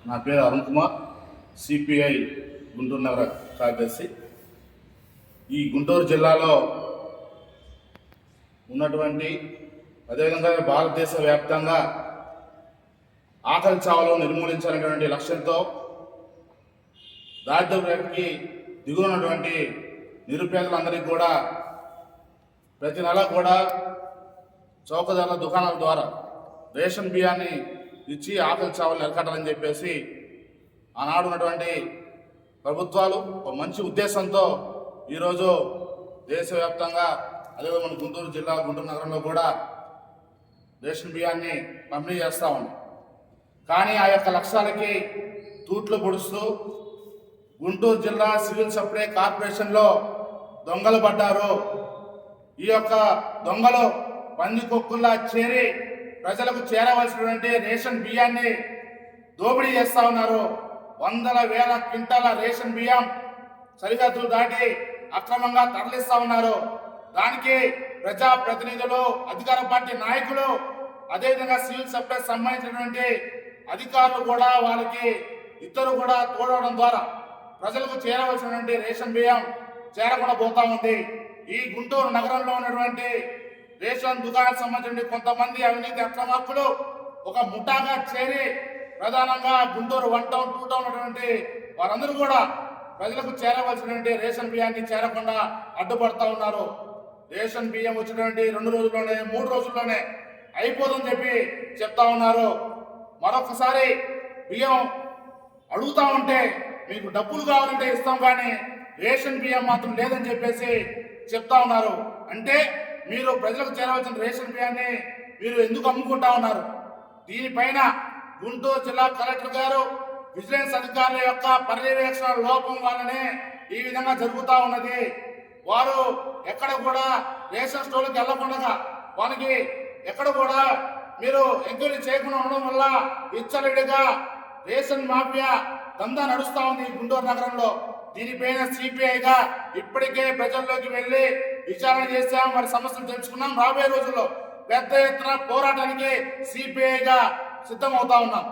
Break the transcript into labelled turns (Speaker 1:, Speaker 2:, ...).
Speaker 1: నా పేరు అరుణ్ కుమార్, సిపిఐ గుంటూరు నగర కార్యదర్శి. ఈ గుంటూరు జిల్లాలో ఉన్నటువంటి అదేవిధంగా భారతదేశ వ్యాప్తంగా ఆకలి చావులు నిర్మూలించాలనేటువంటి లక్ష్యంతో దారిద్ర్య రేఖకి దిగుతున్నటువంటి నిరుపేదలందరికీ కూడా ప్రతి నెల కూడా చౌకధరల దుకాణాల ద్వారా రేషన్ బియ్యాన్ని ఇచ్చి ఆకలి చావులు నిలకట్టాలని చెప్పేసి ఆనాడు ఉన్నటువంటి ప్రభుత్వాలు ఒక మంచి ఉద్దేశంతో ఈరోజు దేశవ్యాప్తంగా అదేవిధంగా మన గుంటూరు జిల్లా గుంటూరు నగరంలో కూడా రేషన్ బియ్యాన్ని పంపిణీ చేస్తూ ఉన్నాం. కానీ ఆ యొక్క లక్ష్యాలకి తూట్లు పొడుస్తూ గుంటూరు జిల్లా సివిల్ సప్లై కార్పొరేషన్లో దొంగలు పడ్డారు. ఈ యొక్క దొంగలు పందికొక్కుల్లా చేరి ప్రజలకు చేరవలసినటువంటి రేషన్ బియ్యాన్ని దోపిడీ చేస్తూ ఉన్నారు. వందల వేల క్వింటాల రేషన్ బియ్యం సరిహద్దులు దాటి అక్రమంగా తరలిస్తూ ఉన్నారు. దానికి ప్రజాప్రతినిధులు, అధికార పార్టీ నాయకులు, అదేవిధంగా సివిల్ సప్లై సంబంధించినటువంటి అధికారులు కూడా వాళ్ళకి ఇద్దరు కూడా తోడవడం ద్వారా ప్రజలకు చేరవలసినటువంటి రేషన్ బియ్యం చేరకుండా పోతా ఉంది. ఈ గుంటూరు నగరంలో ఉన్నటువంటి రేషన్ దుకాణాలకు సంబంధించిన కొంతమంది అవినీతి అక్రమార్కులు ఒక ముఠాగా చేరి ప్రధానంగా గుంటూరు 1 టౌన్ 2 టౌన్ ఉన్నటువంటి వారందరూ కూడా ప్రజలకు చేరవలసినటువంటి రేషన్ బియ్యాన్ని చేరకుండా అడ్డుపడతా ఉన్నారు. రేషన్ బియ్యం వచ్చినటువంటి 2 రోజుల్లోనే 3 రోజుల్లోనే అయిపోతుందని చెప్పి చెప్తా ఉన్నారు. మరొకసారి బియ్యం అడుగుతా ఉంటే మీకు డబ్బులు కావాలంటే ఇస్తాం, కానీ రేషన్ బియ్యం మాత్రం లేదని చెప్పేసి చెప్తా ఉన్నారు. అంటే మీరు ప్రజలకు చేరవలసిన రేషన్ బియ్యాన్ని మీరు ఎందుకు అమ్ముకుంటా ఉన్నారు? దీనిపైన గుంటూరు జిల్లా కలెక్టర్ గారు, విజిలెన్స్ అధికారుల యొక్క పర్యవేక్షణ లోపం వల్లనే ఈ విధంగా జరుగుతూ ఉన్నది. వారు ఎక్కడ కూడా రేషన్ స్టోర్లకు వెళ్లకుండా వాళ్ళకి ఎక్కడ కూడా మీరు ఎంక్వైరీ చేయకుండా ఉండడం వల్ల విచ్చలవిడిగా రేషన్ మాఫియా దందా నడుస్తూ ఉంది గుంటూరు నగరంలో. దీనిపైన సిపిఐగా ఇప్పటికే ప్రజల్లోకి వెళ్ళి విచారణ చేశాం, వారి సమస్యలు తెలుసుకున్నాం. రాబోయే రోజుల్లో పెద్ద ఎత్తున పోరాటానికి సిపిఐగా సిద్ధమవుతా ఉన్నాం.